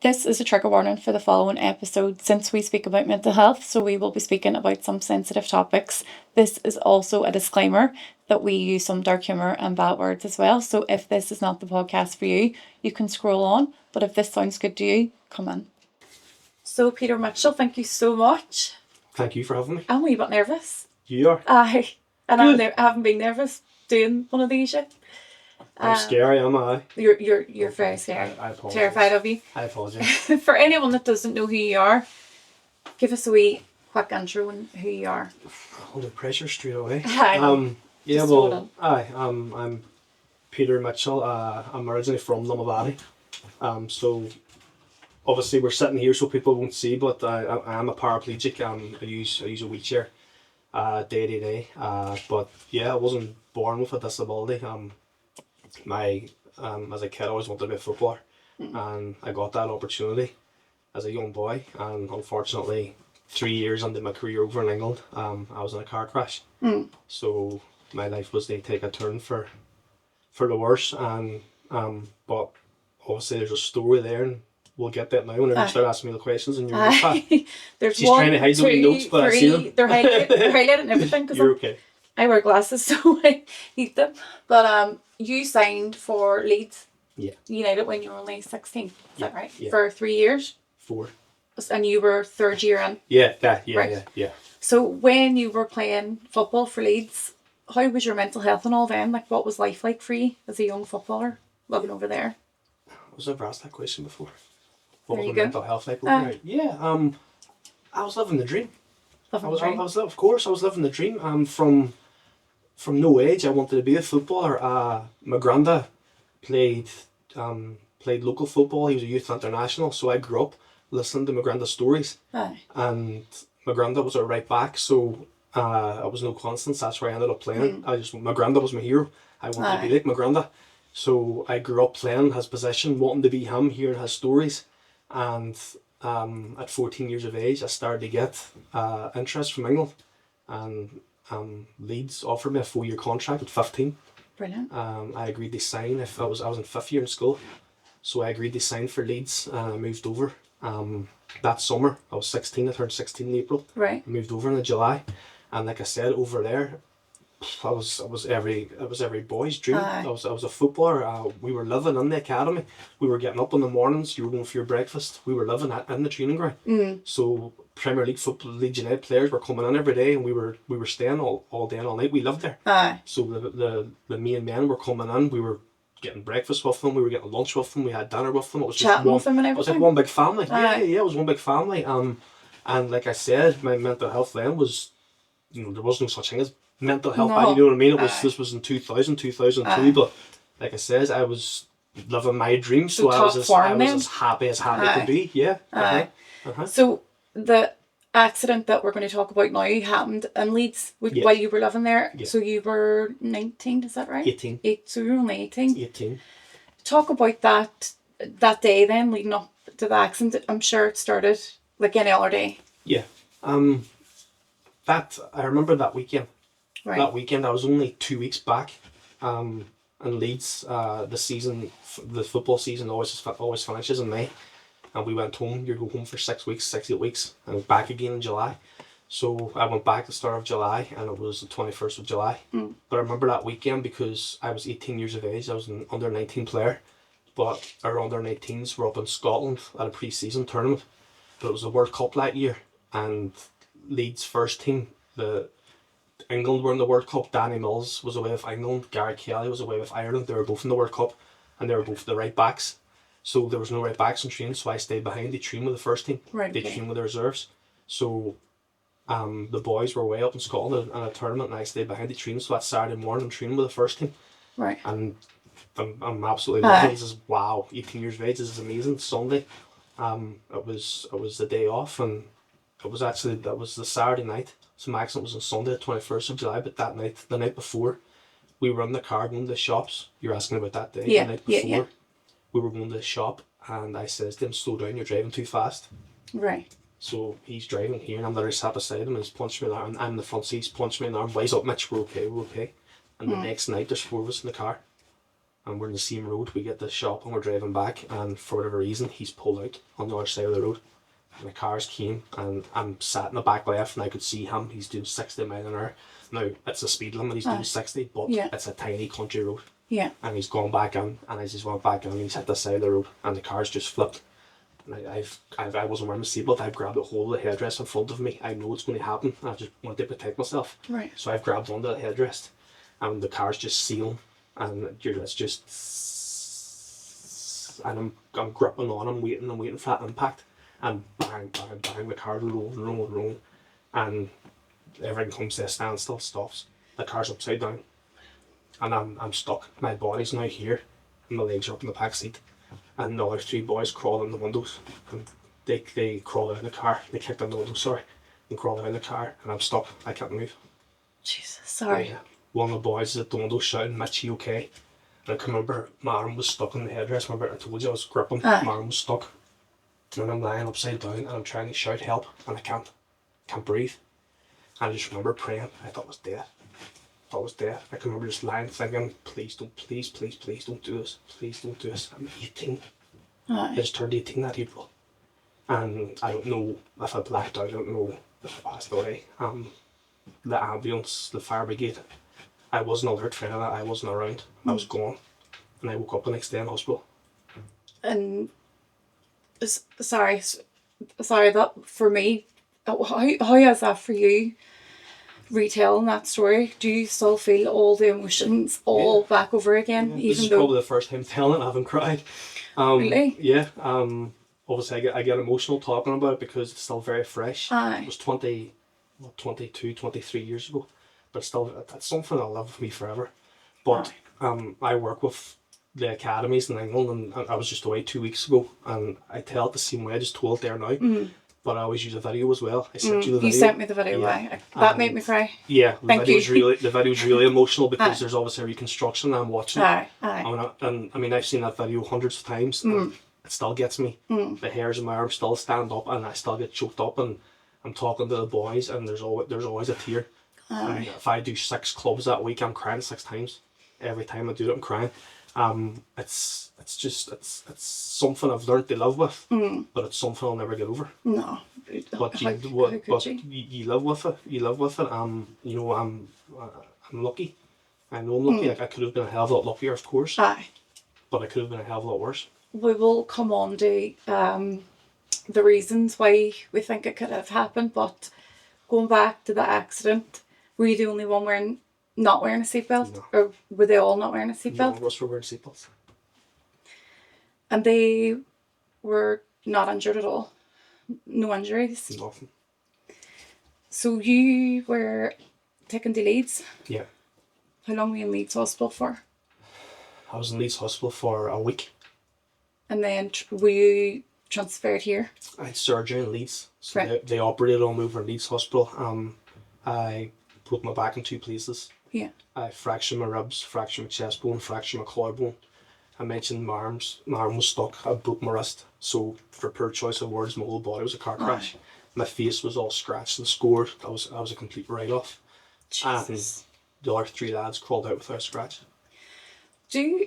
This is a trigger warning for the following episode since we speak about mental health, so we will be speaking about some sensitive topics. This is also a disclaimer that we use some dark humour and bad words as well, so if this is not the podcast for you, you can scroll on, but if this sounds good to you, come in. So Peter Mitchell, thank you so much. Thank you for having me. I'm a wee bit nervous. You are? Aye, and I haven't been nervous doing one of these yet. I'm scary, am I? You're very scary. I apologise. Terrified of you. I apologise. For anyone that doesn't know who you are, give us a wee quick intro on who you are. Under pressure straight away. I'm Peter Mitchell. I'm originally from Limavady. So obviously we're sitting here so people won't see, but I am a paraplegic. I use a wheelchair day to day. But yeah, I wasn't born with a disability. As a kid I always wanted to be a footballer, and I got that opportunity as a young boy, and unfortunately 3 years into my career over in England, I was in a car crash. So my life was to take a turn for the worse, and but obviously there's a story there, and we'll get that now whenever you start asking me the questions in your notepad. She's trying to hide the wee notes, but I see them. They're highlighting everything because You're okay. I wear glasses, so I need them. But you signed for Leeds United when you were only 16. Is that right? Yeah. For 3 years? 4. And you were third year in? Yeah. So when you were playing football for Leeds, how was your mental health and all then? Like, what was life like for you as a young footballer living over there? I was never asked that question before. What was my mental health like over there? Yeah, I was living the dream. I was living the dream. From no age, I wanted to be a footballer. My granda played local football. He was a youth international, so I grew up listening to my granda's stories. Aye. And my granda was a right back, so I was no constants. That's where I ended up playing. My granda was my hero. I wanted to be like my granda, so I grew up playing his position, wanting to be him, hearing his stories, and at 14 years of age, I started to get interest from England, and Leeds offered me a 4-year contract at 15. Brilliant. I agreed to sign. I was in 5th year in school, so I agreed to sign for Leeds, and I moved over. That summer, I was 16. I turned 16 in April. Right. I moved over in July, and like I said, over there, I was every boy's dream. I was a footballer. We were living in the academy. We were getting up in the mornings. You were going for your breakfast. We were living in the training ground. So Premier League football, Leeds United players were coming in every day, and we were staying all day and all night. We lived there. So the main men were coming in. We were getting breakfast with them. We were getting lunch with them. We had dinner with them. It was just with them and everything. It was like one big family. Yeah, it was one big family. And like I said, my mental health then was, there was no such thing as mental health. You know what I mean? This was in 2002. But like I said, I was living my dream, so I was as happy could be. Yeah. So the accident that we're going to talk about now happened in Leeds while you were living there. So you were 19, is that right? 18. So you were only 18. 18. Talk about that day then leading up to the accident. I'm sure it started like any other day. Yeah. I remember that weekend. Right. That weekend, I was only 2 weeks back. In Leeds, the football season always finishes in May, and we went home. You go home for 6 weeks, 6 8 weeks, and back again in July. So I went back at the start of July, and it was the 21st of July. But I remember that weekend because I was 18 years of age. I was an under 19 player, but our under 19s were up in Scotland at a pre-season tournament. But it was the World Cup that year, and Leeds' first team, England were in the World Cup. Danny Mills was away with England. Gary Kelly was away with Ireland. They were both in the World Cup, and they were both the right backs. So there was no right backs in training, so I stayed behind. They trained with the first team. Right. They trained with the reserves. So the boys were way up in Scotland in a tournament, and I stayed behind the training. So that Saturday morning, I'm training with the first team. Right. And I'm absolutely loving it. This is wow. 18 years of age. This is amazing. Sunday. It was the day off, and that was the Saturday night. So my accident was on Sunday, the 21st of July, but that night, the night before, we were in the car going to the shops. You're asking about that day. Yeah, the night before, we were going to the shop, and I says to him, slow down, you're driving too fast. Right. So he's driving here, and I'm literally sat beside him, and he's punched me in the arm. I'm in the front seat, he's punched me in the arm. Wise up, Mitch, we're okay. And the next night, there's 4 of us in the car. and we're in the same road. We get to the shop and we're driving back, and for whatever reason he's pulled out on the other side of the road, and the cars came, and I'm sat in the back left, and I could see him. He's doing 60 miles an hour. Now it's a speed limit. He's doing 60, but it's a tiny country road. Yeah. And he's gone back in, and I just went back in, and he's hit the side of the road, and the car's just flipped. And I wasn't wearing my seatbelt. I've grabbed a hold of the headrest in front of me. I know it's going to happen. I just want to protect myself. Right. So I've grabbed onto the headrest, and the car's just sealing, and it's just, and I'm gripping on him, waiting for that impact, and bang, bang, bang, the car rolling, and everything comes to a standstill, stops. The car's upside down, and I'm stuck. My body's now here, and my legs are up in the back seat, and the other 3 boys crawl in the windows, and they crawl out of the car. They kicked in the window, and crawl out of the car, and I'm stuck. I can't move. Jesus, sorry. One of the boys is at the window shouting, "Mitch, you okay?" And I can remember my arm was stuck in the headrest. Remember I told you I was gripping. My arm was stuck, and I'm lying upside down, and I'm trying to shout help, and I can't breathe. And I just remember praying. I thought it was death. I can remember just lying thinking, please don't do this. Please don't do this. I'm 18. I just turned 18 that April. And I don't know if I blacked out. I don't know if I passed away. The ambulance, the fire brigade, I wasn't alert for any of that. I wasn't around. I was gone. And I woke up the next day in hospital. And sorry, that for me, how is that for you? Retelling that story, do you still feel all the emotions back over again? Yeah. This is probably the first time telling it I haven't cried. Really? Yeah. Obviously I get emotional talking about it because it's still very fresh. It was 22, 23 years ago, but still, that's something that'll live with me forever. But I work with the academies in England, and I was just away 2 weeks ago, and I tell it the same way I just told it there now. But I always use a video as well. I sent you the video. You sent me the video, that made me cry. Yeah, the video's really emotional because there's obviously a reconstruction and I'm watching it. And I mean, I've seen that video hundreds of times and it still gets me. The hairs in my arm still stand up and I still get choked up, and I'm talking to the boys and there's always a tear. And if I do 6 clubs that week, I'm crying 6 times. Every time I do it, I'm crying. It's something I've learned to live with, but it's something I'll never get over. No, but you live with it. You live with it. You know, I'm lucky. I know I'm lucky. I could have been a hell of a lot luckier, of course. But I could have been a hell of a lot worse. We will come on to the reasons why we think it could have happened. But going back to the accident, were you the only one not wearing a seatbelt? No. Or were they all not wearing a seatbelt? None of us were wearing seatbelts. And they were not injured at all? No injuries? Nothing. So you were taken to Leeds? Yeah. How long were you in Leeds Hospital for? I was in Leeds Hospital for a week. And then were you transferred here? I had surgery in Leeds. So they operated on me over in Leeds Hospital. I broke my back in 2 places. Yeah. I fractured my ribs, fractured my chest bone, fractured my collarbone. I mentioned my arm was stuck. I broke my wrist. So for poor choice of words, my whole body was a car crash. My face was all scratched and scored. I was a complete write-off. Jesus. And the other 3 lads crawled out without a scratch. Do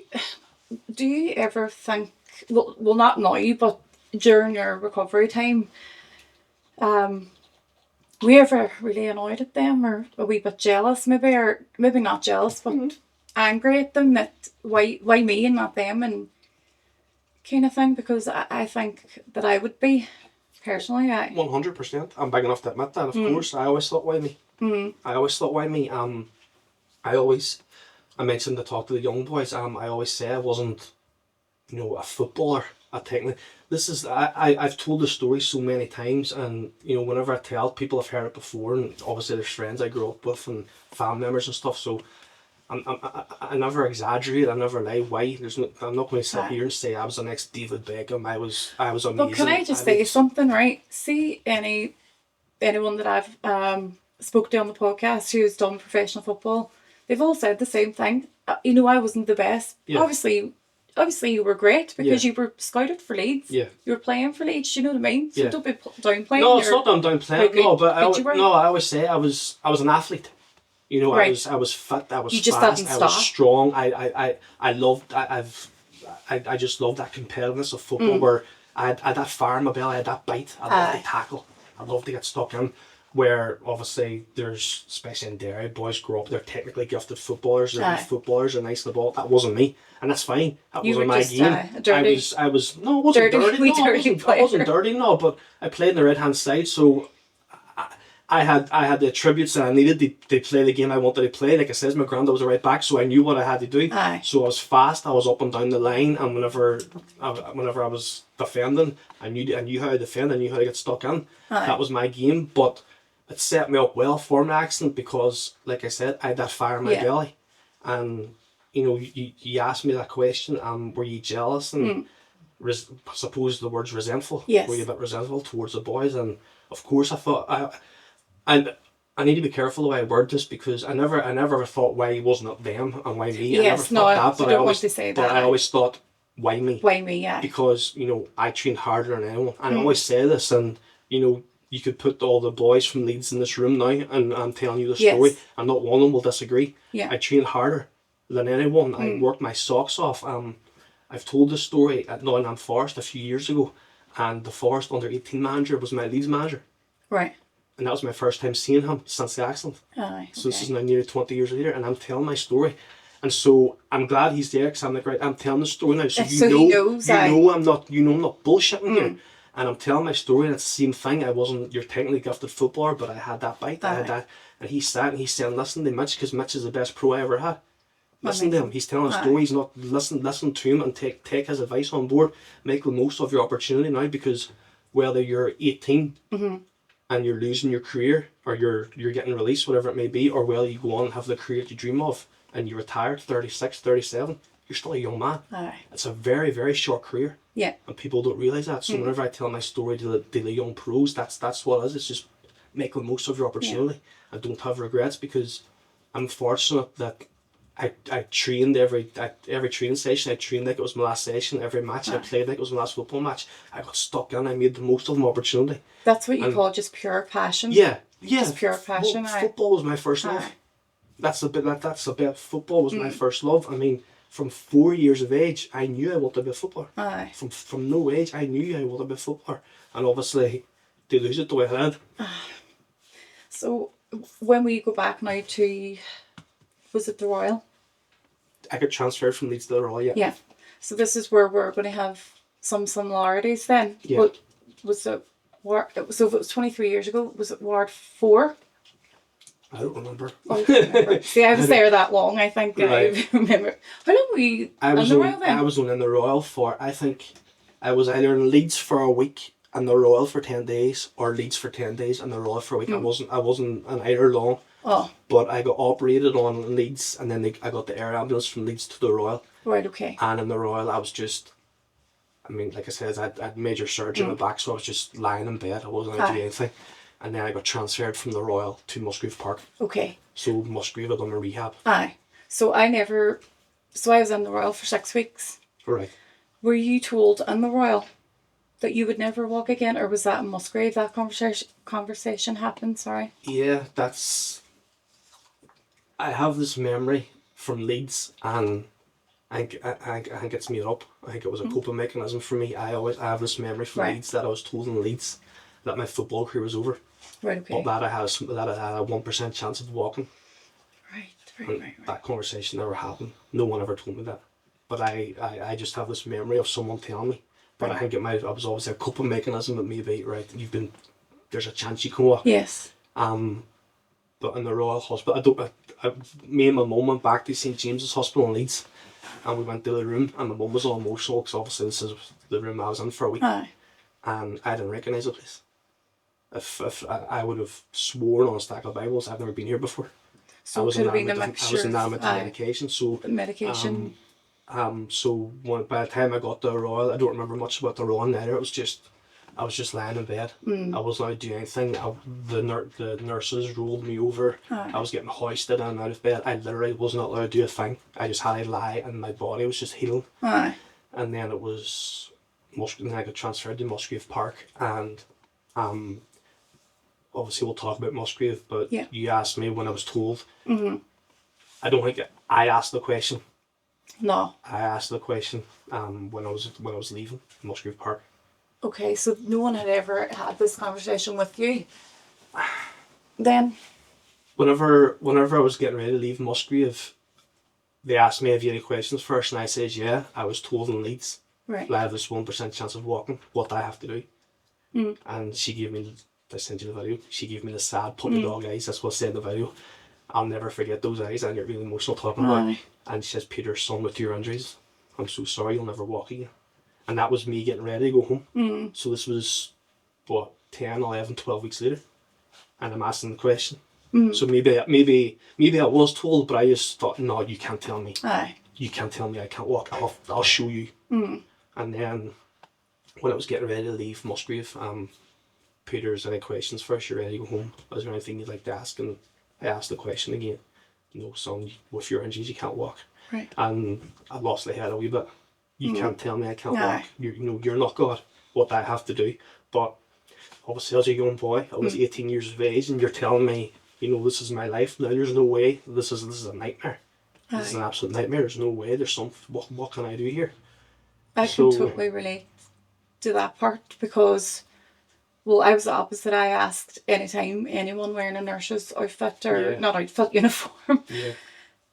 you ever think, well not now, but during your recovery time, were you ever really annoyed at them or a wee bit jealous maybe, or maybe not jealous, but angry at them that why me and not them and kind of thing? Because I think that I would be, personally. 100%. I'm big enough to admit that, of course. I always thought, why me? I always thought, why me? I mentioned to talk to the young boys, I always say I wasn't, a footballer. I've told the story so many times, and whenever I tell people, I've heard it before, and obviously there's friends I grew up with and family members and stuff, so I never exaggerate, I never lie. Why? I'm not going to sit here and say I was the next David Beckham. I was amazing. But can I just say something, right? See anyone that I've spoke to on the podcast who's done professional football, they've all said the same thing. I wasn't the best. Yeah. Obviously you were great because you were scouted for Leeds. Yeah. You were playing for Leeds, do you know what I mean? So don't be downplaying. No, it's not that I'm downplaying. No, but I always say I was an athlete. You know, Right. I was fit, I was You just fast, didn't I was stop. strong. I loved, I just loved that competitiveness of football where I had that fire in my belly, I had that bite, I loved to tackle, I loved to get stuck in. Where obviously there's, especially in Derry, boys grow up, they're technically gifted footballers, they're Aye. footballers, they're nice on the ball. That wasn't me, and that's fine. That You wasn't were my just, game. a dirty- I was no, it wasn't dirty- dirty. wee No, dirty I wasn't player. dirty. No, but I played in the right hand side, so I had the attributes that I needed to play the game I wanted to play. Like I said, my granda was a right back, so I knew what I had to do. Aye. So I was fast. I was up and down the line, and whenever I was defending, I knew how to defend. I knew how to get stuck in. Aye. That was my game, but it set me up well for my accident because, like I said, I had that fire in my belly, and you know, you asked me that question. Were you jealous and suppose the word's resentful? Yes. Were you a bit resentful towards the boys? And of course, I thought and I need to be careful the way I word this because I never ever thought why wasn't it them and why me. Yes, I never thought that, I don't want to say but that. I always thought why me? Why me? Yeah. Because you know I trained harder than anyone. And I always say this, and you know you could put all the boys from Leeds in this room now, and I'm telling you the story, Yes. and not one of them will disagree. Yeah. I trained harder than anyone. I worked my socks off. I've told this story at Nottingham Forest a few years ago, and the Forest under-18 manager was my Leeds manager. Right. And that was my first time seeing him since the accident. Aye. So this is now nearly 20 years later, and I'm telling my story. And so I'm glad he's there because I'm like, right, I'm telling the story now. So So you he know, knows, aye. I'm not bullshitting here. And I'm telling my story, and it's the same thing. I wasn't your technically gifted footballer, but I had that bite. I had that. And he sat and he's saying, listen to Mitch, because Mitch is the best pro I ever had. Listen to him. He's telling a story. He's not listen to him and take his advice on board. Make the most of your opportunity now, because whether you're 18 and you're losing your career, or you're getting released, whatever it may be, or whether you go on and have the career you dream of and you retire 36, 37, you're still a young man. Aye. It's a very, very short career. Yeah. And people don't realise that. So whenever I tell my story to the young pros, that's what it is. It's just make the most of your opportunity and don't have regrets, because I'm fortunate that I trained every training session. I trained like it was my last session. Every match I played like it was my last football match. I got stuck in. I made the most of my opportunity. That's what you call just pure passion. Yeah. Just pure passion. Football was my first love. That's a bit. Football was my first love. I mean, from 4 years of age, I knew I wanted to be a footballer. Aye. From no age, I knew I wanted to be a footballer. And obviously, to lose it the way I did. So when we go back now to, was it the Royal? I got transferred from Leeds to the Royal, yeah. Yeah. So this is where we're going to have some similarities then. Yeah. What was it? So if it was 23 years ago, was it Ward 4? I don't remember. See, I was there that long, I think. Right. I remember. How long were you in the Royal then? I was only in the Royal for, I think, I was either in Leeds for a week and the Royal for 10 days, or Leeds for 10 days and the Royal for a week. I wasn't in either long. Oh. But I got operated on Leeds, and then I got the air ambulance from Leeds to the Royal. Right, okay. And in the Royal, I was just, I mean, like I said, I had major surgery in my back, so I was just lying in bed. I wasn't going to do anything. And then I got transferred from the Royal to Musgrave Park. Okay. So Musgrave had done my rehab. Aye. So I was in the Royal for 6 weeks. Right. Were you told in the Royal that you would never walk again, or was that in Musgrave that conversation happened? Sorry. Yeah, I have this memory from Leeds, and I think it's made up. I think it was a coping mechanism for me. I have this memory from Leeds that I was told in Leeds that my football career was over. Right, okay. But that I had a 1% chance of walking. Right. That conversation never happened. No one ever told me that. But I just have this memory of someone telling me. But I think it was obviously a coping mechanism that maybe, right, there's a chance you can walk. Yes. But in the Royal Hospital, me and my mum went back to St James's Hospital in Leeds, and we went to the room, and my mum was all emotional because obviously this is the room I was in for a week. Aye. And I didn't recognise the place. If I would have sworn on a stack of Bibles, I've never been here before. So I was enamored of medication. So medication. So by the time I got to the Royal, I don't remember much about the Royal either. I was just lying in bed. I wasn't allowed to do anything. The nurses rolled me over. I was getting hoisted in and out of bed. I literally was not allowed to do a thing. I just had to lie, and my body was just healing. Aye. And then it was then I got transferred to Musgrave Park, and obviously we'll talk about Musgrave, but Yeah. you asked me when I was told. Mm-hmm. I don't think I asked the question. No. I asked the question when I was leaving Musgrave Park. Okay, so no one had ever had this conversation with you then? Whenever I was getting ready to leave Musgrave, they asked me if you had any questions first, and I said, yeah, I was told in Leeds Right. that I have this 1% chance of walking, what I have to do. Mm. And she gave me, I sent you the video, she gave me the sad puppy dog eyes, that's what I said in the video. I'll never forget those eyes, I get really emotional talking about it. And she says, Peter, son, with your injuries, I'm so sorry, you'll never walk again. And that was me getting ready to go home. Mm. So this was, 10, 11, 12 weeks later. And I'm asking the question. Mm. So maybe I was told, but I just thought, no, you can't tell me. Aye. You can't tell me I can't walk. I'll show you. Mm. And then when I was getting ready to leave Musgrave, Peter's any questions first? You're ready to go home? Is there anything you'd like to ask? And I asked the question again. No, son, with your injuries you can't walk. Right. And I lost my head a wee bit. You can't tell me I can't Aye. walk. You're not God. What I have to do. But obviously as a young boy, I was 18 years of age, and you're telling me, this is my life. Now there's no way. This is a nightmare. Aye. This is an absolute nightmare. There's no way. There's what can I do here? I can totally relate to that part because, well, I was the opposite. I asked anytime anyone wearing a nurse's outfit or not outfit, uniform,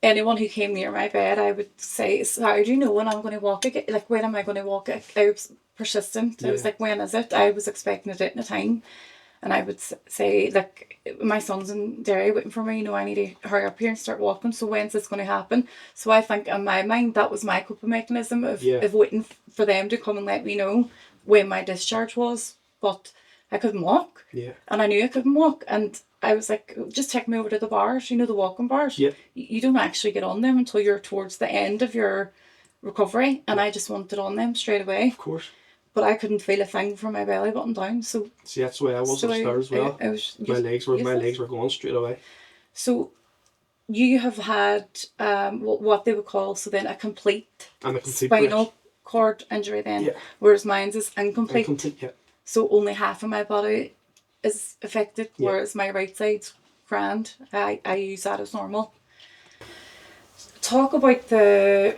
anyone who came near my bed, I would say, so how do you know when I'm going to walk again? Like, when am I going to walk? I was persistent. I was like, when is it? I was expecting it at a time. And I would say, like, my son's in Derry waiting for me, I need to hurry up here and start walking. So when's this going to happen? So I think in my mind, that was my coping mechanism of waiting for them to come and let me know when my discharge was. But I couldn't walk. Yeah. And I knew I couldn't walk. And I was like, just take me over to the bars, the walking bars. Yeah. You don't actually get on them until you're towards the end of your recovery. And I just wanted on them straight away. Of course. But I couldn't feel a thing from my belly button down. So see, that's the way I was at the start as well. My legs were going straight away. So you have had what they would call a complete spinal break. Cord injury then, whereas mine's is incomplete. So only half of my body is affected, whereas my right side's grand. I use that as normal. Talk about the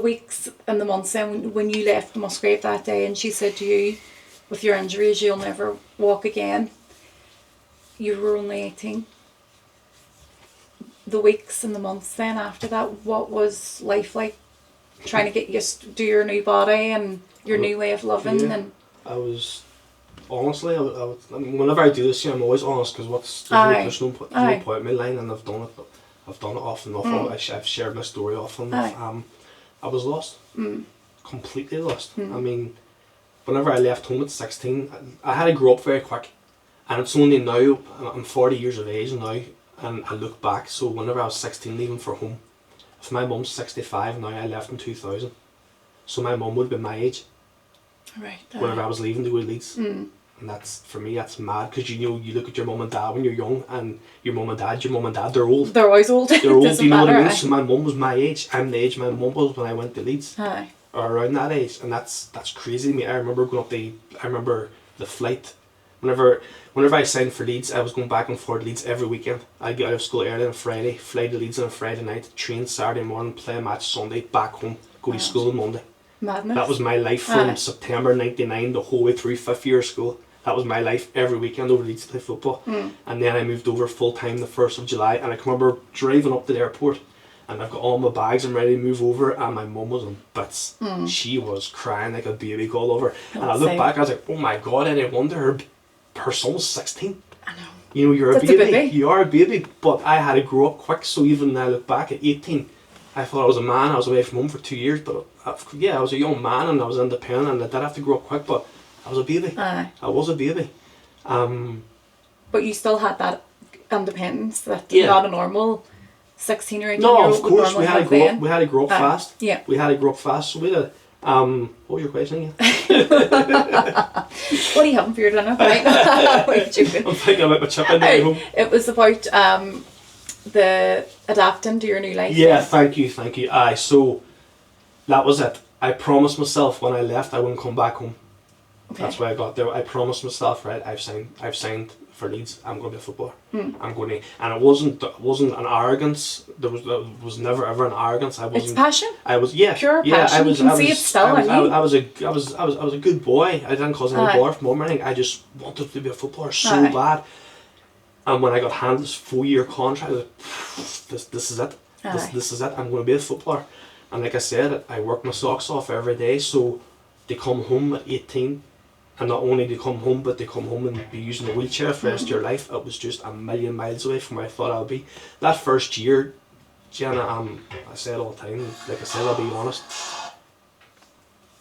weeks and the months then when you left Musgrave that day and she said to you, with your injuries you'll never walk again. You were only 18. The weeks and the months then after that, what was life like? Trying to get used to your new body and your new way of living. And I was honestly, I mean, whenever I do this, I'm always honest because there's no point in me lying, and I've done it. But I've done it often enough. I've shared my story often enough. I was lost, completely lost. I mean, whenever I left home at 16, I had to grow up very quick, and it's only now I'm 40 years of age now, and I look back. So whenever I was 16, leaving for home. If my mum's 65 now, I left in 2000. So my mum would have been my age. Right. Whenever I was leaving to go to Leeds. And that's, for me, that's mad. Because you look at your mum and dad when you're young, and your mum and dad, they're old. They're always old. They're old, you know what I mean? So my mum was my age. I'm the age my mum was when I went to Leeds. Aye. Or around that age. And that's crazy to me. I remember the flight. Whenever I signed for Leeds, I was going back and forth to Leeds every weekend. I'd get out of school early on a Friday, fly to Leeds on a Friday night, train Saturday morning, play a match Sunday, back home, go to school on Monday. Madness. That was my life from September 99 the whole way through 5th year of school. That was my life every weekend over Leeds to play football. And then I moved over full time the 1st of July, and I can remember driving up to the airport, and I've got all my bags, I'm ready to move over, and my mum was in bits. She was crying like a baby all over. And I look back, I was like, oh my god, I didn't wonder her son was 16. I know. You're a baby. You are a baby, but I had to grow up quick. So even when I look back at 18, I thought I was a man. I was away from home for 2 years, but I was a young man and I was independent, and I did have to grow up quick. But I was a baby. I was a baby. But you still had that independence that not a normal 16 or 18 year old. No, of course we had to grow up. We had to grow up fast. Yeah. We had to grow up fast. So we did. What was your question again? What are you having for your dinner tonight? I'm thinking about my chip in at home. It was about the adapting to your new life. Yeah, thank you. So that was it. I promised myself when I left I wouldn't come back home. Okay. That's why I got there. I promised myself, right? I've signed for Leeds. I'm going to be a footballer. I'm going to, and it wasn't an arrogance. There was never ever an arrogance. I wasn't. It's passion. I was Pure yeah. passion. You can see it still in you. I was a good boy. I didn't cause any bother from mum or anything. I just wanted to be a footballer so bad. And when I got handed this 4-year contract, I was like, this is it. This is it. I'm going to be a footballer. And like I said, I work my socks off every day. So they come home at 18. And not only they come home, but they come home and be using a wheelchair for the rest of your life. It was just a million miles away from where I thought I'd be. That first year, Jenna, I say it all the time, like I said, I'll be honest.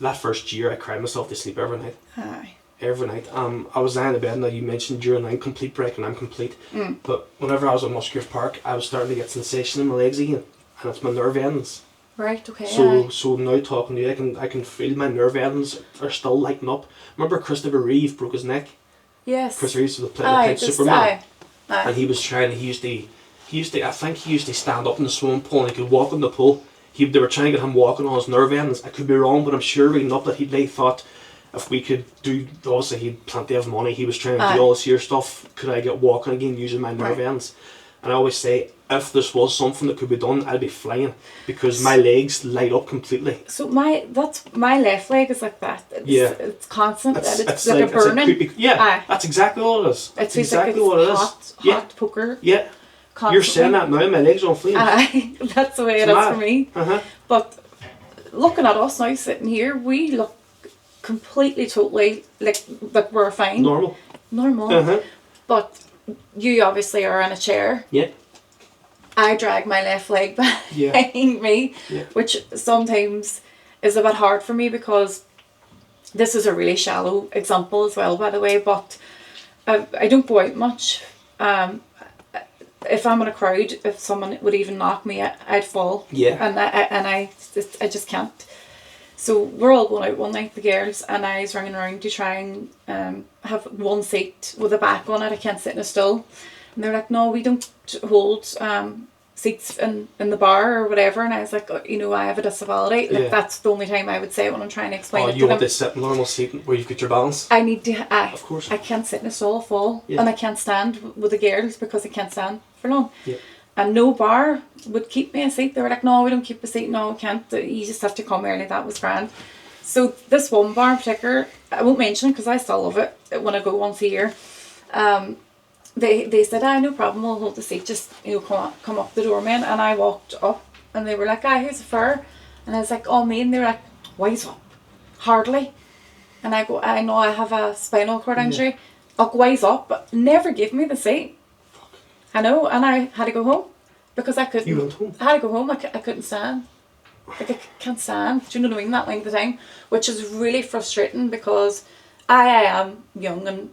That first year, I cried myself to sleep every night. Aye. Every night. I was lying in bed, now you mentioned during an incomplete break, and I'm complete. But whenever I was at Musgrave Park, I was starting to get sensation in my legs again. And it's my nerve endings. Right, okay. So now talking to you, I can feel my nerve endings are still lighting up. Remember Christopher Reeve broke his neck? Yes. Christopher Reeve played Superman. And he was trying. He used to. I think he used to stand up in the swimming pool and he could walk in the pool. They were trying to get him walking on his nerve endings. I could be wrong, but I'm sure reading up that they thought if we could do. Obviously, he had plenty of money. He was trying to do all this here stuff. Could I get walking again using my nerve ends? And I always say, if this was something that could be done, I'd be flying because my legs light up completely. So my left leg is like that. It's constant. It's like a burning. That's exactly what it is. It's exactly like what it is. Hot poker. Yeah. Constantly. You're saying that now, my legs are on flames. That's the way it is for me. But looking at us now sitting here, we look completely, totally like we're fine. Normal. But you obviously are in a chair. Yeah. I drag my left leg behind me, which sometimes is a bit hard for me because this is a really shallow example as well, by the way, but I don't go out much. If I'm in a crowd, if someone would even knock me, I'd fall. Yeah. And I just can't. So we're all going out one night, the girls, and I was ringing around to try and have one seat with a back on it. I can't sit in a stool. And they're like, no, we don't hold seats in the bar or whatever. And I was like, I have a disability. That's the only time I would say it when I'm trying to explain it to them. You want to sit in a normal seat where you've got your balance? I need to, of course. I can't sit in a stall, fall. Yeah. And I can't stand with the girls because I can't stand for long. Yeah. And no bar would keep me a seat. They were like, no, we don't keep a seat. No, we can't. You just have to come early. That was grand. So this one bar in particular, I won't mention it because I still love it when I go once a year. They said, no problem, we'll hold the seat. Just, come up the doorman. And I walked up and they were like, who's the fur? And I was like, oh, me. And they were like, wise up. Hardly. And I go, I know I have a spinal cord injury. I'll wise up, but never give me the seat. I know, and I had to go home because I couldn't. You went home? I had to go home. I couldn't stand. Like I can't stand. Do you know what I mean? That length of time, which is really frustrating because I am young and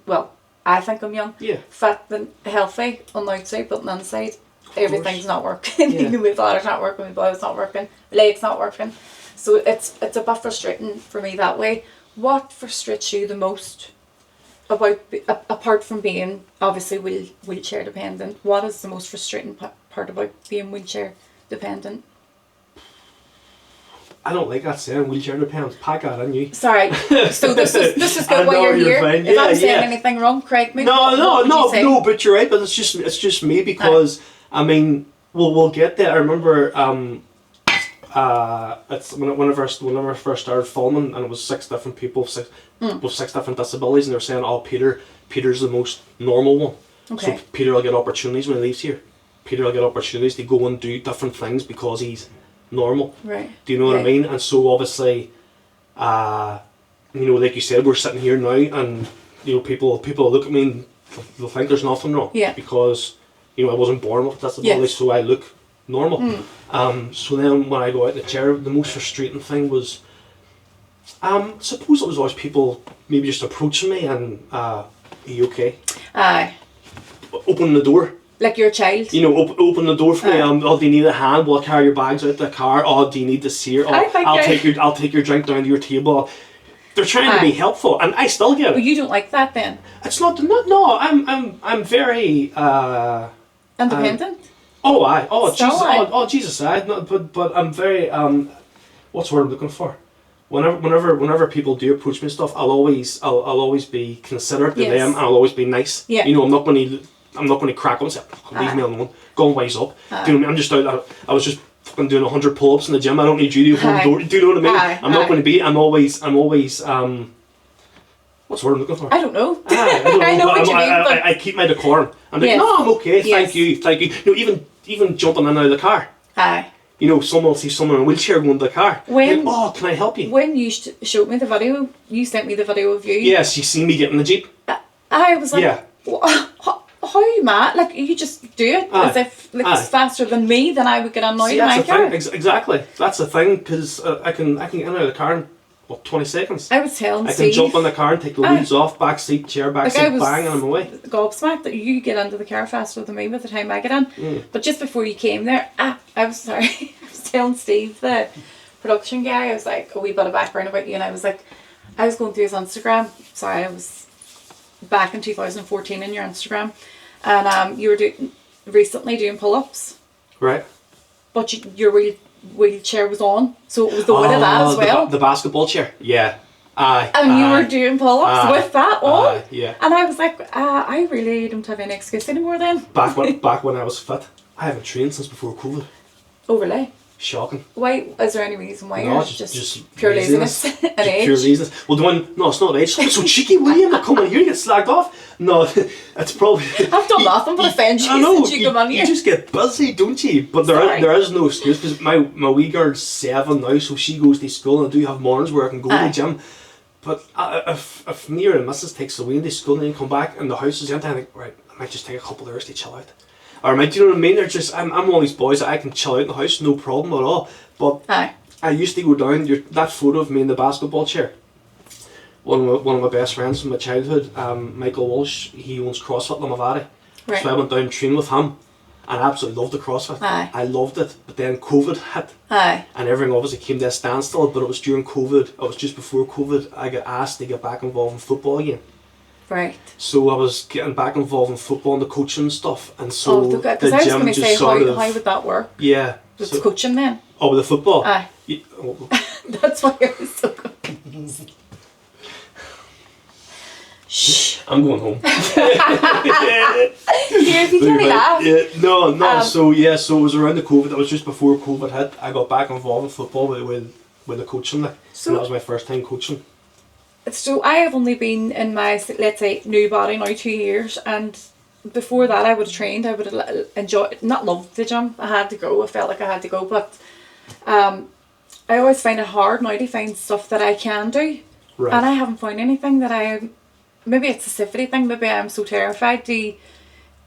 I think I'm young, fat and healthy on the outside, but on the inside, everything's not working. My bladder's not working. My blood's not working. My leg's not working. So it's a bit frustrating for me that way. What frustrates you the most? Apart from being obviously wheelchair dependent, what is the most frustrating part about being wheelchair dependent? I don't like that saying wheelchair dependent. Pack that on you. Sorry. So this is good while you're here. Fine. If I'm saying anything wrong, correct me. No. But you're right. But it's just me because I mean we'll get there. I remember it's whenever I first started filming, and it was 6 different people, with 6 different disabilities, and they were saying, Peter's the most normal one. Okay. So Peter will get opportunities when he leaves here. Peter will get opportunities to go and do different things because he's normal. Right. Do you know what I mean? And so obviously, like you said, we're sitting here now, and people look at me and they'll think there's nothing wrong. Yeah. Because I wasn't born with a disability, so I look normal. So then when I go out in the chair, the most frustrating thing was, suppose it was always people maybe just approaching me and, are you okay? Aye. Open the door. Like you're a child. Open the door for me. Oh, do you need a hand? Will I carry your bags out the car? Oh, do you need this here? Oh, I'll take your drink down to your table. They're trying to be helpful, and I still get it. Well, you don't like that then? It's not. No, I'm very independent. Jesus, but I'm very what's the word I'm looking for? whenever people do approach me and stuff, I'll always be considerate to Yes. them, and I'll always be nice. Yeah. You know, I'm not going to crack on and say, leave me alone, go and wise up. Do you know what I mean? I'm just out. I was just fucking doing 100 pull-ups in the gym. I don't need you to hold the door. Do you know what I mean? I'm not going to be. I'm always. What's the word I'm looking for? I don't know. I don't know. I know what you mean. I keep my decorum. I'm like, Yes. no, I'm okay. Yes. Thank you. You know, even jumping in and out of the car. Aye. You know, someone will see someone in a wheelchair going to the car. When- Like, oh, can I help you? When you showed me the video, you sent me the video of you. Yes, you seen me get in the Jeep. I was like, Yeah. how mad? Like, you just do it as if it's faster than me, then I would get annoyed See, in my that's the car. thing. Exactly. That's the thing, because I can get in and out of the car in, 20 seconds. I was telling I Steve, can jump in the car and take the wheels off, back seat, chair, back I seat, was bang, and I'm away. gobsmacked that you get into the car faster than me by the time I get in. But just before you came there, I was sorry. I was telling Steve, the production guy, I was like, a wee bit of background about you, and I was like, I was going through his Instagram. Sorry, I was back in 2014 in your Instagram, and you were recently doing pull-ups, Right. but your wheelchair was on, so it was the weight of that as well. The basketball chair. Yeah. Aye. And you were doing pull-ups with that on. Yeah. And I was like, I really don't have any excuse anymore then. Back when I was fit, I haven't trained since before COVID. Oh, really? Shocking. Why? Is there any reason why No, you're it's just pure laziness and Just age? pure laziness. Well, no, it's not age. Stop so cheeky, William. I'm coming here to get slagged off. No, it's probably. I've done nothing but offend you I know, since you come on here. You just get busy, don't you? But there is no excuse, because my wee girl's 7 now, so she goes to school, and I do have mornings where I can go to the gym. But if me or the missus takes the away to school and then come back and the house is empty, I think, right, I might just take a couple of hours to chill out. Or I might, do you know what I mean? They're just, I'm one of these boys that I can chill out in the house, no problem at all. But I used to go down, that photo of me in the basketball chair, one of my best friends from my childhood, Michael Walsh, he owns CrossFit Lamavati. Right. So I went down and trained with him, and I absolutely loved the CrossFit. I loved it, but then COVID hit. And everything obviously came to a standstill, but it was during COVID, it was just before COVID, I got asked to get back involved in football again. Right. So I was getting back involved in football and the coaching and stuff, and so Because I was going to say, how would that work? Yeah. It's coaching then? Oh, with the football? Aye. Yeah, That's why I was so confused. Shh. I'm going home. Here, if you can't laugh. Yeah, no. So it was around the COVID. That was just before COVID hit. I got back involved in football with the coaching, and that was my first time coaching. So I have only been in my, let's say, new body now 2 years, and before that I would have trained. I would have not loved the gym. I had to go. I felt like I had to go, but I always find it hard now to find stuff that I can do, and I haven't found anything that I. Maybe it's a safety thing. Maybe I'm so terrified to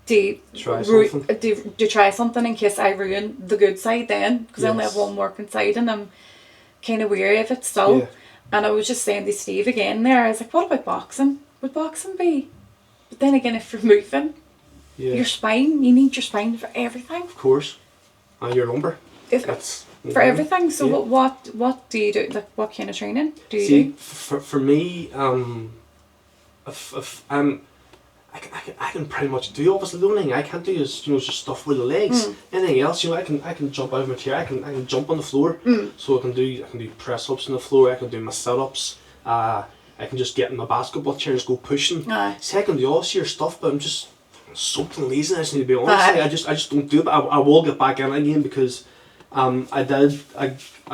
try something in case I ruin the good side then, because I only have one working side and I'm kind of weary of it still. And I was just saying to Steve again there, I was like, what about boxing? Would boxing be? But then again, if you're moving, your spine, you need your spine for everything. Of course. And your lumbar. For everything. So what do you do? Like, what kind of training do you do? For me, if I can pretty much do. Obviously, the only thing I can't do is just stuff with the legs. Anything else, I can jump out of my chair. I can jump on the floor. So I can do press ups on the floor. I can do my sit ups. I can just get in my basketball chair and just go pushing. See, I can do all your stuff, but I'm just soaked in laziness. To be honest, I just don't do it. But I will get back in again, because I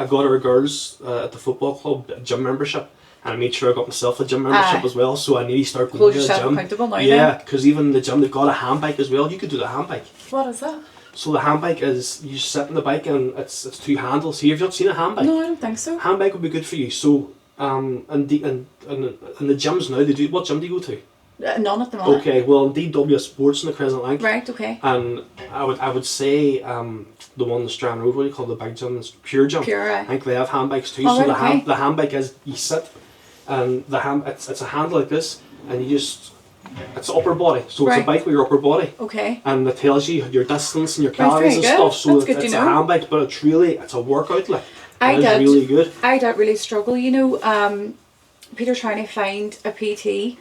got our girls at the football club a gym membership. And I made sure I got myself a gym membership as well, so I need to start going to the gym. Accountable now. Yeah, because even the gym, they've got a hand bike as well. You could do the hand bike. What is that? So the hand bike is, you sit in the bike and it's 2 handles. Have you not seen a hand bike? No, I don't think so. Hand bike would be good for you. So and the gyms now, they do. What gym do you go to? None at the moment. Okay, well, DW Sports in the Crescent Link. Right. Okay. And I would say the one in the Strand Road, what do you call the big gym? It's Pure Gym. Pure. I think they have hand bikes too. Oh, so right, the hand bike is, you sit. And it's a handle like this, and it's upper body, so it's a bike with your upper body. Okay. And it tells you your distance and your calories and stuff. So it's a hand bike, but it's a workout. Like, it's really good. I don't really struggle. Peter trying to find a PT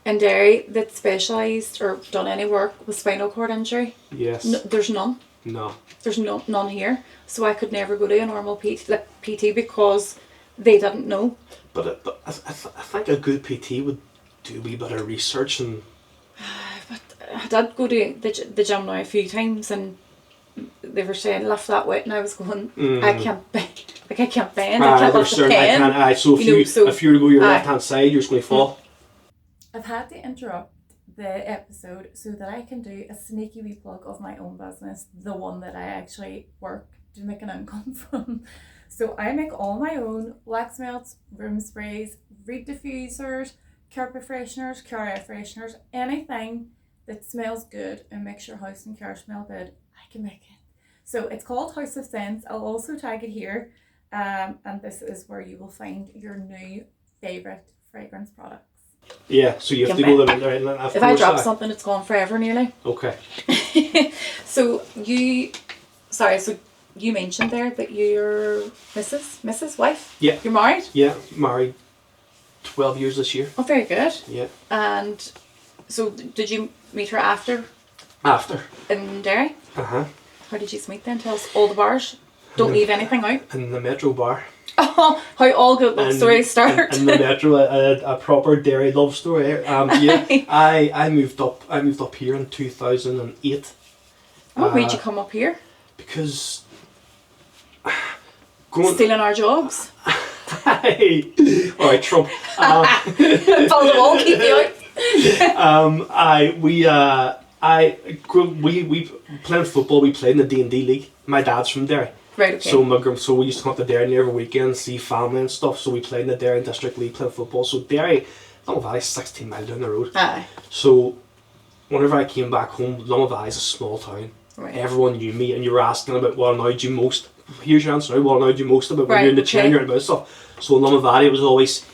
in Derry that specialised or done any work with spinal cord injury. Yes. There's none. No. There's none here. So I could never go to a normal PT because they didn't know. But I think a good PT would do a wee bit of research and. But I did go to the gym now a few times, and they were saying lift that weight, and I was going, I can't bend. Like I can't bend. I can't lift the pen. So if you were to go your left hand side, you're just going to fall. I've had to interrupt the episode so that I can do a sneaky wee plug of my own business, the one that I actually work to make an income from. So I make all my own wax melts, room sprays, reed diffusers, carpet fresheners, car air fresheners, anything that smells good and makes your house and car smell good, I can make it. So it's called House of Scents. I'll also tag it here. And this is where you will find your new favourite fragrance products. Yeah, so you have to go there and if I drop something, it's gone forever nearly. Okay. So you mentioned there that you're Mrs. Wife? Yeah. You're married? Yeah, married 12 years this year. Oh, very good. Yeah. And so did you meet her after? After. In Derry? Uh-huh. How did you meet then? Tell us all the bars. Don't leave anything out. In the Metro bar. Oh, how all good love stories start. In the Metro, a proper Derry love story. Yeah, I moved up here in 2008. What made you come up here? Because stealing our jobs. Hey, all right, Trump. Follow the wall, keep you out. We playing football. We played in the D&D league. My dad's from Derry. Right, okay. So we used to come up to Derry every weekend, see family and stuff. So we played in the Derry District League, playing football. So Derry, Long Valley, 16 miles down the road. Aye. So whenever I came back home, Long Valley is a small town. Right. Everyone knew me, and you were asking about what annoyed you most. Here's your answer now. What annoyed you most about when you're in the chair and you're about stuff. So in Long Valley, it was always,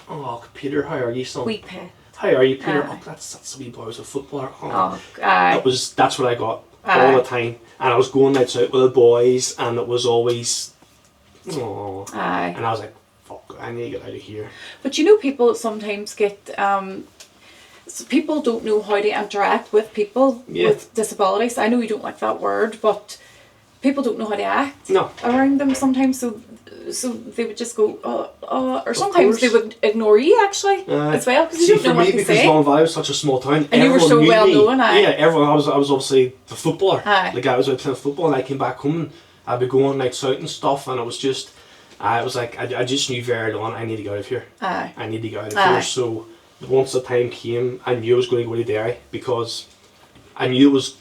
oh, Peter, how are you, son? Wee pet. How are you, Peter? Oh, that's a wee boy, was a footballer. Oh, aye. That's what I got all the time. And I was going nights out with the boys, and it was always, oh. Aye. And I was like, fuck, I need to get out of here. But you know, people sometimes get, so people don't know how to interact with people with disabilities. I know you don't like that word, but people don't know how to act around them sometimes. So they would just go, or sometimes they would ignore you actually as well, because you don't know what to say. Because Long Valley was such a small town, and you were so well known. Yeah, everyone. I was obviously the footballer. The guy was out playing football, and I came back home and I'd be going nights out and stuff, and it was just, I was like, I just knew very early on, I need to get out of here. I need to get out of here. So once the time came, I knew I was going to go to Derry, because I knew it was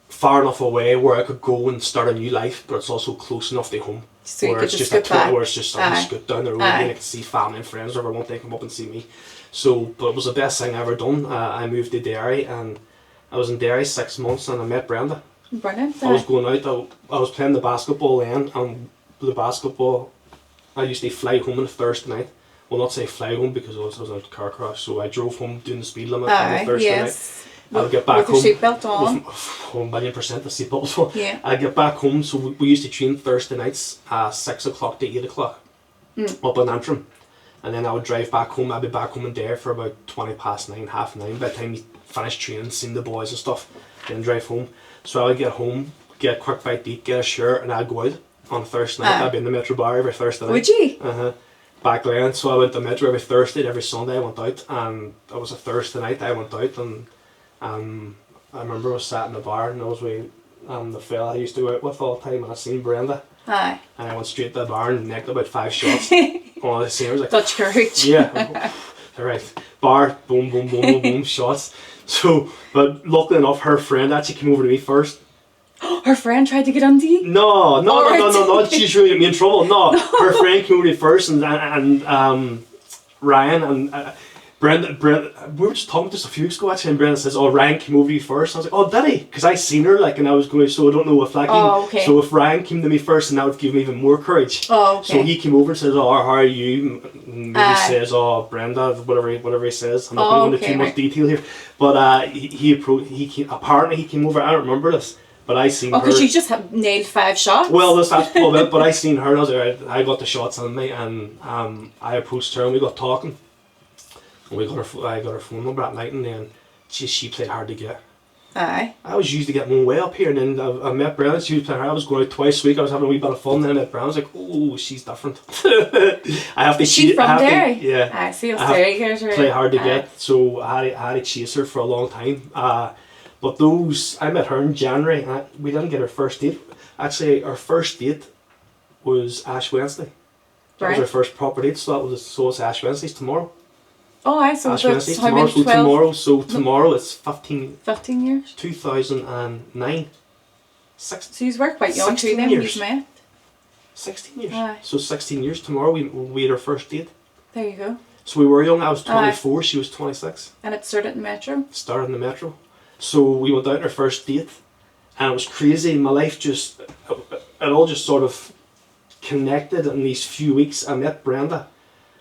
far enough away where I could go and start a new life, but it's also close enough to home. So you could just scoot back. Where it's just I can scoot down the road and I can see family and friends, or won't they come up and see me. So, but it was the best thing I ever done. I moved to Derry, and I was in Derry 6 months, and I met Brenda. Brilliant. I was going out, I was playing the basketball then, and the basketball, I used to fly home on a Thursday night. Well, not say fly home, because I was in a car crash, so I drove home doing the speed limit on a Thursday night. I'll get back home. With your seatbelt on? 1,000,000% the seatbelt on. Yeah. I'd get back home, so we used to train Thursday nights 6 o'clock to 8 o'clock up in Antrim. And then I would drive back home. I'd be back home in Derry for about 9:20, 9:30. By the time you finish training, seeing the boys and stuff, then drive home. So I would get home, get a quick bite to eat, get a shirt, and I'd go out on a Thursday night. I'd be in the Metro bar every Thursday night. Would you? Back then, so I went to Metro every Thursday, every Sunday I went out, and it was a Thursday night I went out, and I remember I was sat in the bar, and I was with the fella I used to go out with all the time, and I seen Brenda. Aye. And I went straight to the bar and necked about 5 shots. All I seen, I was like, Dutch courage. Yeah. Alright. Bar, boom, boom, boom, boom, boom, shots. So, but luckily enough, her friend actually came over to me first. Her friend tried to get onto you? No. She's really got me in trouble. No. Her friend came over to me first, and Ryan and Brenda, we were just talking just a few weeks ago actually, and Brenda says, "Oh, Ryan came over to you first." I was like, "Oh, did he?" Because I seen her, like, and I was going, so I don't know if so if Ryan came to me first, and that would give me even more courage. Oh, okay. So he came over and says, "Oh, how are you?" Maybe says, "Oh, Brenda," whatever he says. I'm not going into too much detail here, but apparently he came over. I don't remember this. But I seen her. because you just have nailed 5 shots? Well, that's probably it, but I seen her, and I was like, I got the shots on me, and I approached her, and we got talking. And I got her phone number at night, and then she played hard to get. Aye. I was used to getting my way up here, and then I met Brenda. She was playing her. I was going out twice a week. I was having a wee bit of fun. Then I met Brenda. I was like, oh, she's different. I have to. Is she from Derry? Yeah. Aye, see, Derry girls are play hard to get, so I had to chase her for a long time. But I met her in January, and we didn't get our first date. Actually, our first date was Ash Wednesday. That was our first proper date, so it's Ash Wednesday's tomorrow. Oh, aye, so Ash that's Wednesday's how tomorrow. many? Tomorrow it's 15 years? 2009. So you were quite young too then when you met? 16 years. Aye. So 16 years tomorrow we had our first date. There you go. So we were young. I was 24, she was 26. And it started in the Metro? Started in the Metro. So we went out on our first date, and it was crazy. My life it all just sort of connected in these few weeks. I met Brenda,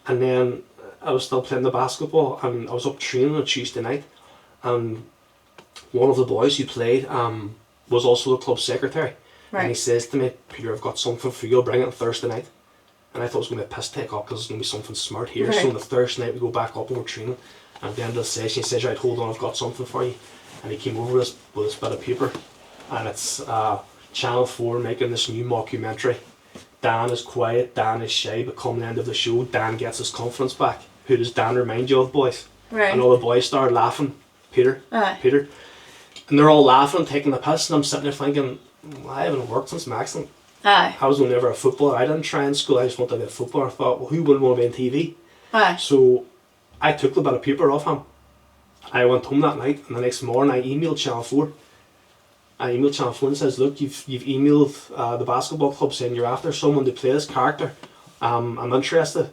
and then I was still playing the basketball, and I was up training on Tuesday night, and one of the boys who played was also the club secretary. Right. And he says to me, Peter, I've got something for you, I'll bring it on Thursday night. And I thought it was going to be a piss take up because there's going to be something smart here. Right. So on the Thursday night we go back up and we're training, and at the end of the session he says, right, hold on, I've got something for you. And he came over with this bit of paper, and it's Channel 4 making this new mockumentary. Dan is quiet, Dan is shy, but come the end of the show, Dan gets his confidence back. Who does Dan remind you of, boys? Right. And all the boys started laughing. Peter. And they're all laughing, taking the piss, and I'm sitting there thinking, I haven't worked since my accident. I was only ever a footballer. I didn't try in school, I just wanted to be a footballer. I thought, well, who wouldn't want to be on TV? So I took the bit of paper off him. I went home that night, and the next morning I emailed Channel 4. I emailed Channel 4 and says, look, you've emailed the basketball club saying you're after someone to play this character. I'm interested.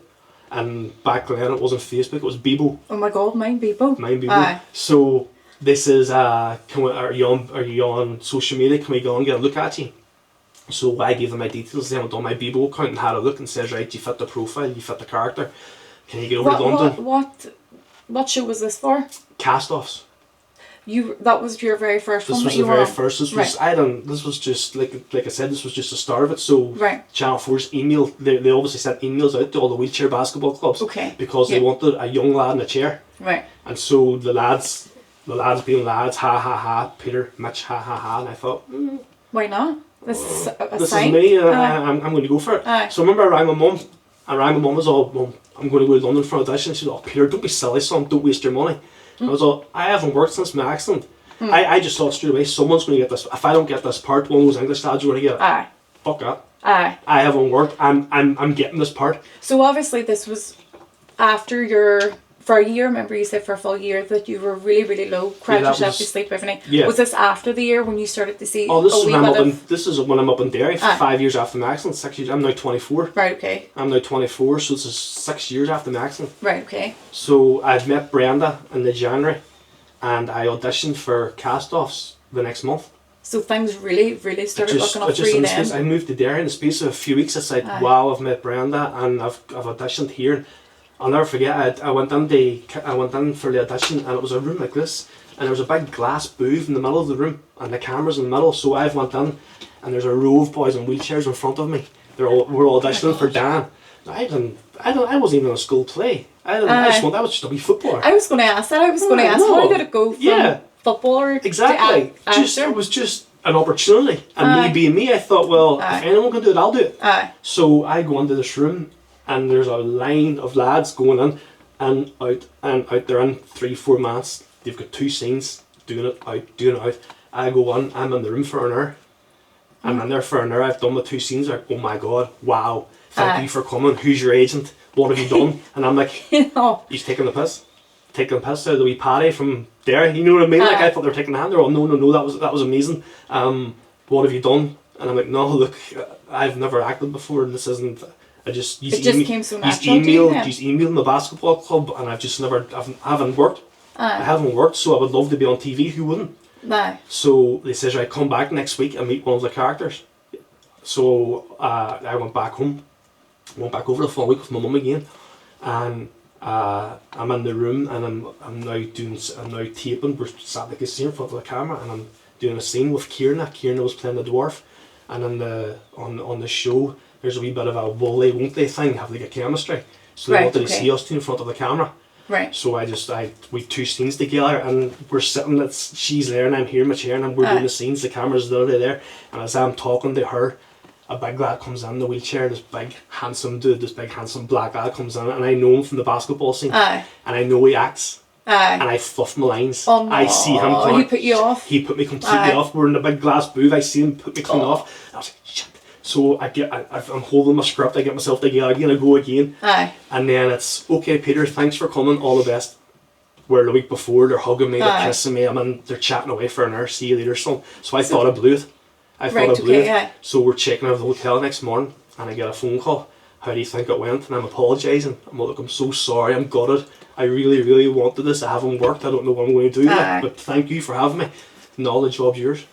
And back then it wasn't Facebook, it was Bebo. Oh my god, mine Bebo. Aye. So this is, are you on social media? Can we go and get a look at you? So I gave them my details. They went on my Bebo account and had a look and says, right, you fit the profile, you fit the character. Can you get over to London? What show was this for? Cast-offs. That was your very first one. This was the very first. This was just like I said. This was just the start of it. So Channel 4's email. They obviously sent emails out to all the wheelchair basketball clubs. Okay. Because they wanted a young lad in a chair. Right. And so the lads being lads, ha ha ha. Peter, Mitch, ha ha ha. And I thought, why not? This is me. I'm going to go for it. So I remember I rang my mum. Was all, Mum, I'm going to go to London for an audition. She said, oh Peter, don't be silly, son. Don't waste your money. I was all, I haven't worked since my accident. I just thought straight away, someone's going to get this. If I don't get this part, one of those English lads are going to get it. Fuck that. I haven't worked. I'm getting this part. So obviously this was after for a year. Remember you said for a full year that you were really, really low, cried yourself to sleep every night. Yeah. Was this after the year when you started to see? Oh, this is when I'm up in Derry. 5 years after my accident. 6 years. I'm now 24. Right. Okay. I'm now 24, so this is 6 years after my accident. Right. Okay. So I'd met Brenda in the January, and I auditioned for cast-offs the next month. So things really, really started looking up for you then. I moved to Derry in the space of a few weeks. I said, wow, I've met Brenda, and I've auditioned here. I'll never forget, I went in for the audition, and it was a room like this, and there was a big glass booth in the middle of the room, and the camera's in the middle. So I went in, and there's a row of boys in wheelchairs in front of me. We're all auditioning for Dan. I wasn't even in a school play. I was just a wee footballer. I was going to ask that. How did it go from footballer to actor? It was just an opportunity, and me being me, I thought, well, if anyone can do it, I'll do it. So I go into this room, and there's a line of lads going in and out. They're in 3-4 months. They've got 2 scenes, doing it out. I go in, I'm in the room for an hour. I'm in there for an hour. I've done the 2 scenes. Like, oh my god, wow, thank you for coming. Who's your agent? What have you done? And I'm like, he's taking the piss. Taking the piss out of the wee Paddy from there. You know what I mean? Like, I thought they were taking the hand. They're all, no, that was amazing. What have you done? And I'm like, no, look, I've never acted before, and this isn't. It just came so natural to you then? He's emailed my basketball club, and I haven't worked. I haven't worked, so I would love to be on TV. Who wouldn't? No. So they says, right, come back next week and meet one of the characters. So I went back home, went back over the full week with my mum again, and I'm in the room, and I'm now taping. We're sat like a scene in front of the camera, and I'm doing a scene with Kierna. Kierna was playing the dwarf, and on the show, there's a wee bit of a will they, won't they thing, have they got chemistry. So they wanted to see us two in front of the camera. Right. So we two scenes together, and we're sitting. She's there, and I'm here in my chair, and we're doing the scenes. The camera's literally there, and as I'm talking to her, a big lad comes in the wheelchair. This big handsome dude, this big handsome black lad comes in, and I know him from the basketball scene. Aye. And I know he acts. Aye. And I fluff my lines. Oh, no. I see him coming. He put you off? He put me completely off. We're in the big glass booth. I see him put me clean off. I was like, shit. So I'm holding my script. I get myself together again. I go again. Aye. And then it's, okay, Peter, thanks for coming. All the best. Where the week before, they're hugging me, they're kissing me. They're chatting away for an hour. See you later, son. So I thought I blew it. Aye. So we're checking out of the hotel next morning, and I get a phone call. How do you think it went? And I'm apologising. I'm like, I'm so sorry. I'm gutted. I really, really wanted this. I haven't worked. I don't know what I'm going to do with it. But thank you for having me. And all the job's yours.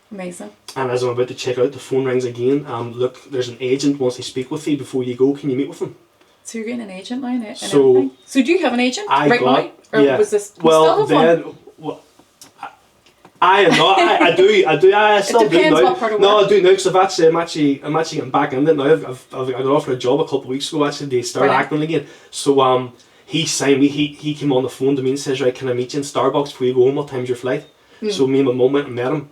Amazing. And as I'm about to check out, the phone rings again. Look, there's an agent wants to speak with you before you go. Can you meet with him? So you're getting an agent now and so, everything? So do you have an agent right now? Or was this... Well, then... Well, I am not. I do. I still do now. What part of no, work. I do now because I'm actually getting back in it now. I've got offered a job a couple of weeks ago. Actually, they started acting again. So he signed me. He came on the phone to me and says, "Right, can I meet you in Starbucks before you go home? What time's your flight?" So me and my mum went and met him.